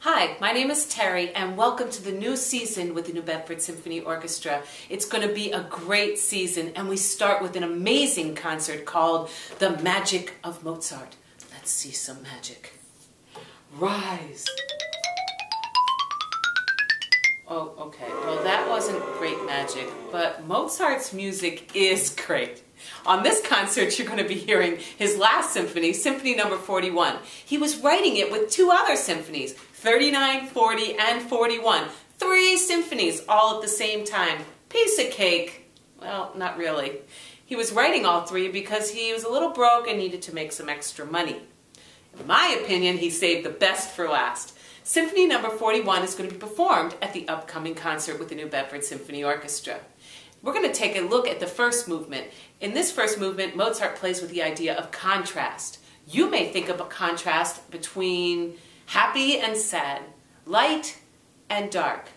Hi, my name is Terry and welcome to the new season with the New Bedford Symphony Orchestra. It's going to be a great season and we start with an amazing concert called The Magic of Mozart. Let's see some magic. Rise. Oh, okay. Well, that wasn't great magic, but Mozart's music is great. On this concert, you're going to be hearing his last symphony, Symphony Number 41. He was writing it with two other symphonies, 39, 40, and 41. 3 symphonies all at the same time. Piece of cake. Well, not really. He was writing all 3 because he was a little broke and needed to make some extra money. In my opinion, he saved the best for last. Symphony Number 41 is going to be performed at the upcoming concert with the New Bedford Symphony Orchestra. We're going to take a look at the first movement. In this first movement, Mozart plays with the idea of contrast. You may think of a contrast between happy and sad, light and dark.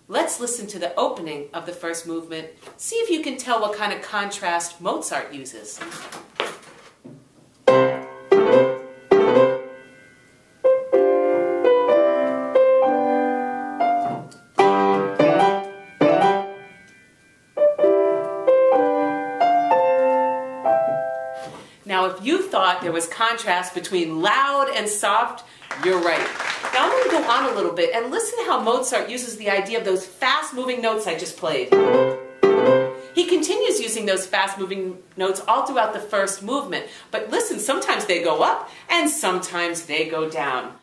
Let's listen to the opening of the first movement. See if you can tell what kind of contrast Mozart uses. Now, if you thought there was contrast between loud and soft, you're right. Now I'm going to go on a little bit and listen to how Mozart uses the idea of those fast-moving notes I just played. He continues using those fast-moving notes all throughout the first movement. But listen, sometimes they go up and sometimes they go down.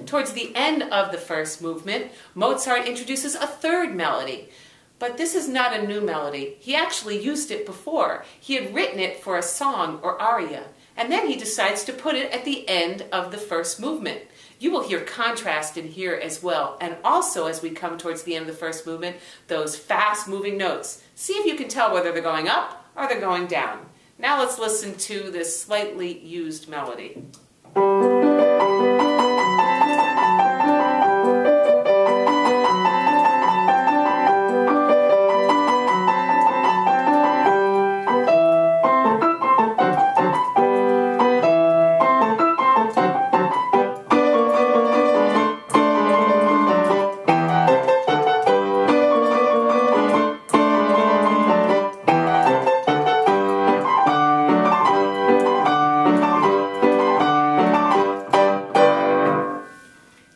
Towards the end of the first movement, Mozart introduces a third melody. But this is not a new melody. He actually used it before. He had written it for a song or aria, and then he decides to put it at the end of the first movement. You will hear contrast in here as well, and also as we come towards the end of the first movement, those fast-moving notes. See if you can tell whether they're going up or they're going down. Now let's listen to this slightly used melody.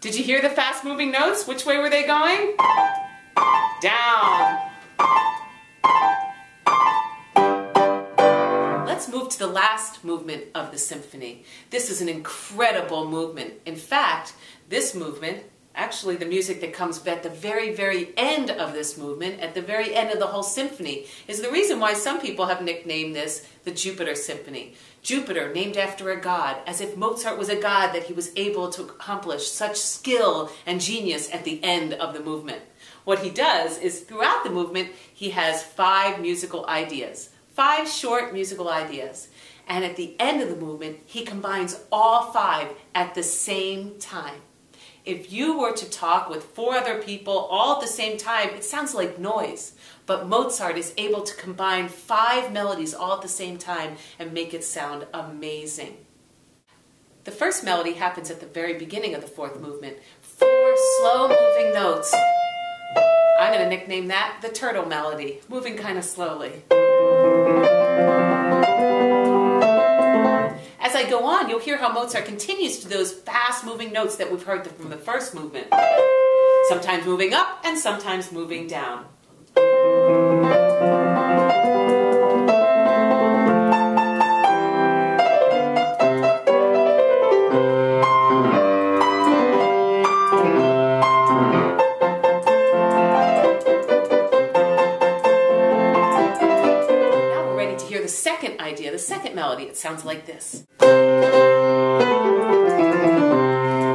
Did you hear the fast-moving notes? Which way were they going? Down. Let's move to the last movement of the symphony. This is an incredible movement. In fact, this movement, actually the music that comes at the very, very end of this movement, at the very end of the whole symphony, is the reason why some people have nicknamed this the Jupiter Symphony. Jupiter, named after a god, as if Mozart was a god that he was able to accomplish such skill and genius at the end of the movement. What he does is, throughout the movement, he has 5 musical ideas. 5 short musical ideas. And at the end of the movement, he combines all 5 at the same time. If you were to talk with 4 other people all at the same time, it sounds like noise. But Mozart is able to combine 5 melodies all at the same time and make it sound amazing. The first melody happens at the very beginning of the 4th movement. 4 slow-moving notes. I'm going to nickname that the turtle melody, moving kind of slowly. As I go on, you'll hear how Mozart continues to those fast-moving notes that we've heard from the first movement. Sometimes moving up and sometimes moving down. melody. It sounds like this.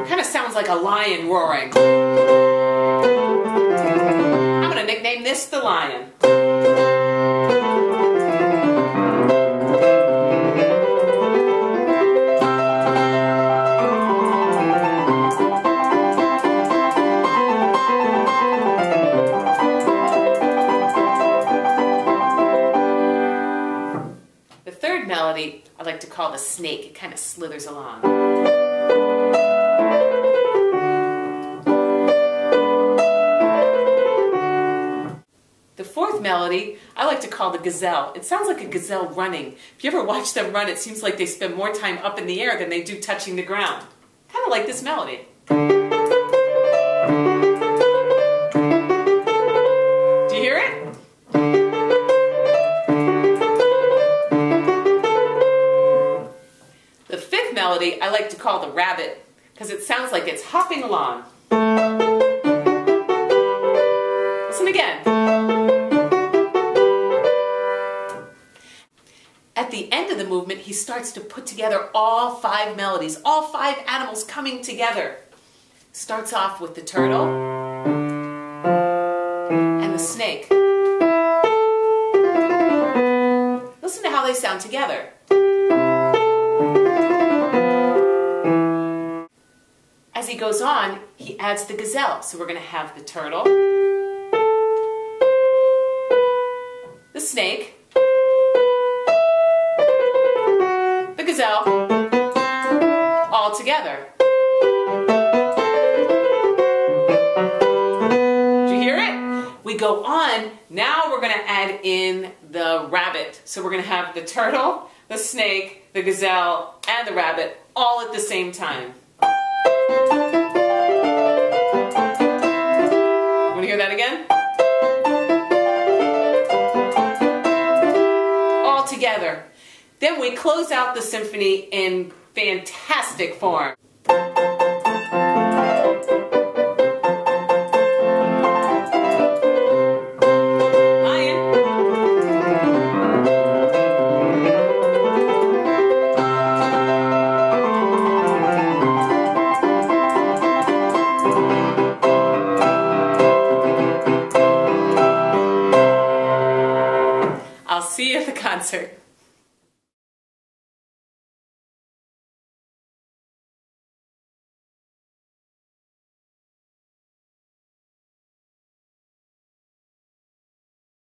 Kind of sounds like a lion roaring. I'm going to nickname this the lion. The third melody I like to call the snake. It kind of slithers along. The fourth melody I like to call the gazelle. It sounds like a gazelle running. If you ever watch them run, it seems like they spend more time up in the air than they do touching the ground. Kind of like this melody. Do you hear it? The fifth melody I like to call the rabbit because it sounds like it's hopping along. Listen again. At the end of the movement, he starts to put together all 5 melodies, all 5 animals coming together. Starts off with the turtle and the snake. Listen to how they sound together. As he goes on, he adds the gazelle. So we're going to have the turtle, the snake, the gazelle, all together. Did you hear it? We go on. Now we're going to add in the rabbit. So we're going to have the turtle, the snake, the gazelle, and the rabbit all at the same time. Want to hear that again? All together. Then we close out the symphony in fantastic form. I'll see you at the concert.